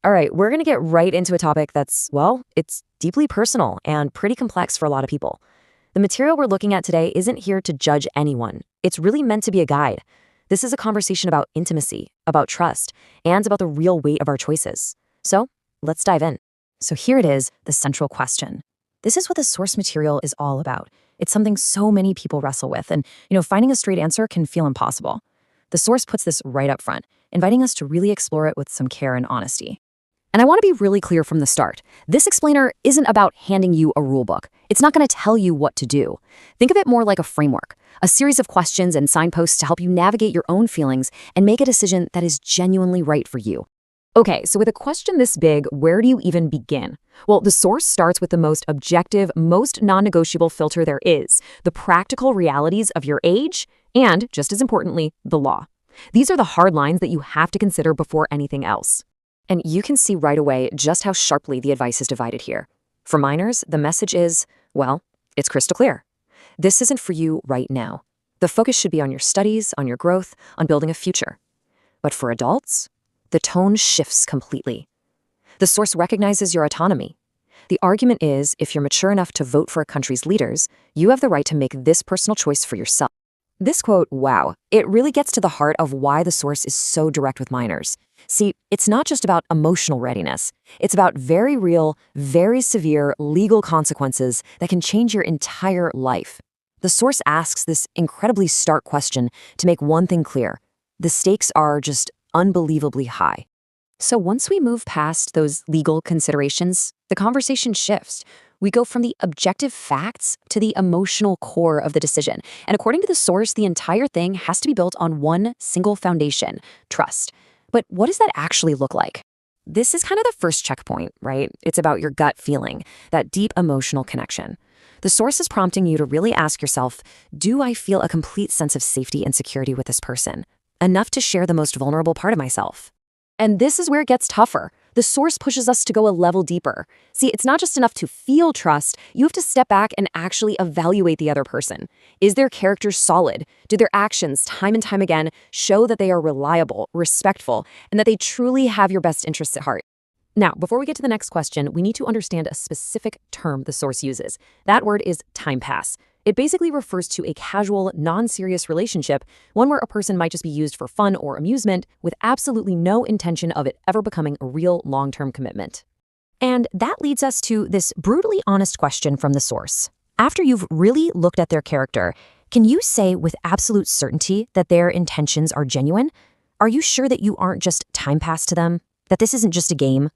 All right, we're going to get right into a topic that's, well, it's deeply personal and pretty complex for a lot of people. The material we're looking at today isn't here to judge anyone. It's really meant to be a guide. This is a conversation about intimacy, about trust, and about the real weight of our choices. So let's dive in. So here it is, the central question. This is what the source material is all about. It's something so many people wrestle with, and finding a straight answer can feel impossible. The source puts this right up front, inviting us to really explore it with some care and honesty. And I want to be really clear from the start. This explainer isn't about handing you a rule book. It's not going to tell you what to do. Think of it more like a framework, a series of questions and signposts to help you navigate your own feelings and make a decision that is genuinely right for you. Okay, so with a question this big, where do you even begin? Well, the source starts with the most objective, most non-negotiable filter there is, the practical realities of your age and, just as importantly, the law. These are the hard lines that you have to consider before anything else. And you can see right away just how sharply the advice is divided here. For minors, the message is, well, it's crystal clear. This isn't for you right now. The focus should be on your studies, on your growth, on building a future. But for adults, the tone shifts completely. The source recognizes your autonomy. The argument is, if you're mature enough to vote for a country's leaders, you have the right to make this personal choice for yourself. This quote, wow, it really gets to the heart of why the source is so direct with minors. See, it's not just about emotional readiness. It's about very real, very severe legal consequences that can change your entire life. The source asks this incredibly stark question to make one thing clear. The stakes are just unbelievably high. So once we move past those legal considerations, the conversation shifts. We go from the objective facts to the emotional core of the decision. And according to the source, the entire thing has to be built on one single foundation, trust. But what does that actually look like? This is kind of the first checkpoint, right? It's about your gut feeling, that deep emotional connection. The source is prompting you to really ask yourself, do I feel a complete sense of safety and security with this person? Enough to share the most vulnerable part of myself. And this is where it gets tougher. The source pushes us to go a level deeper. See, it's not just enough to feel trust. You have to step back and actually evaluate the other person. Is their character solid? Do their actions, time and time again, show that they are reliable, respectful, and that they truly have your best interests at heart? Now, before we get to the next question, we need to understand a specific term the source uses. That word is timepass. It basically refers to a casual, non-serious relationship, one where a person might just be used for fun or amusement with absolutely no intention of it ever becoming a real long-term commitment. And that leads us to this brutally honest question from the source. After you've really looked at their character, can you say with absolute certainty that their intentions are genuine? Are you sure that you aren't just time pass to them? That this isn't just a game?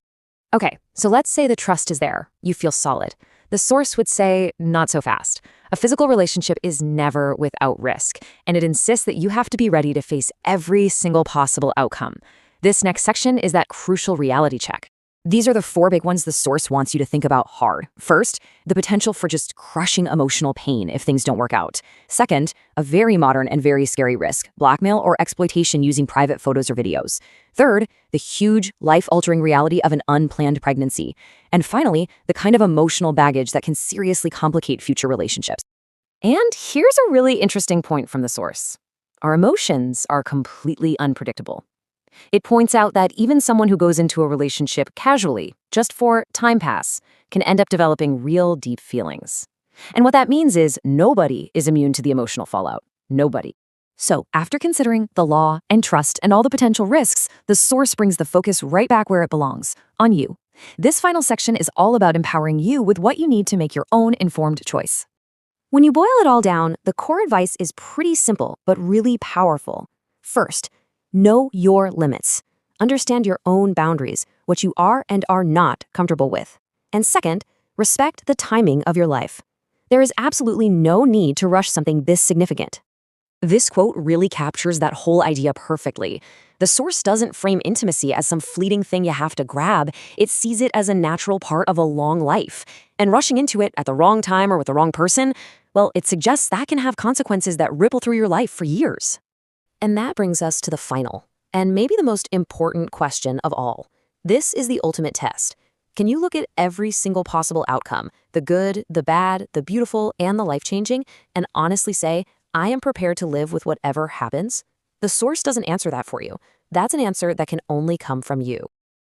Okay, so let's say the trust is there. You feel solid. The source would say, not so fast. A physical relationship is never without risk, and it insists that you have to be ready to face every single possible outcome. This next section is that crucial reality check. These are the 4 big ones the source wants you to think about hard. First, the potential for just crushing emotional pain if things don't work out. Second, a very modern and very scary risk, blackmail or exploitation using private photos or videos. Third, the huge, life-altering reality of an unplanned pregnancy. And finally, the kind of emotional baggage that can seriously complicate future relationships. And here's a really interesting point from the source. Our emotions are completely unpredictable. It points out that even someone who goes into a relationship casually, just for time pass, can end up developing real deep feelings. And what that means is nobody is immune to the emotional fallout. Nobody. So after considering the law and trust and all the potential risks, the source brings the focus right back where it belongs, on you. This final section is all about empowering you with what you need to make your own informed choice. When you boil it all down, the core advice is pretty simple, but really powerful. First, know your limits. Understand your own boundaries, what you are and are not comfortable with. And second, respect the timing of your life. There is absolutely no need to rush something this significant. This quote really captures that whole idea perfectly. The source doesn't frame intimacy as some fleeting thing you have to grab. It sees it as a natural part of a long life. And rushing into it at the wrong time or with the wrong person, well, it suggests that can have consequences that ripple through your life for years. And that brings us to the final, and maybe the most important question of all. This is the ultimate test. Can you look at every single possible outcome, the good, the bad, the beautiful, and the life-changing, and honestly say, I am prepared to live with whatever happens? The source doesn't answer that for you. That's an answer that can only come from you.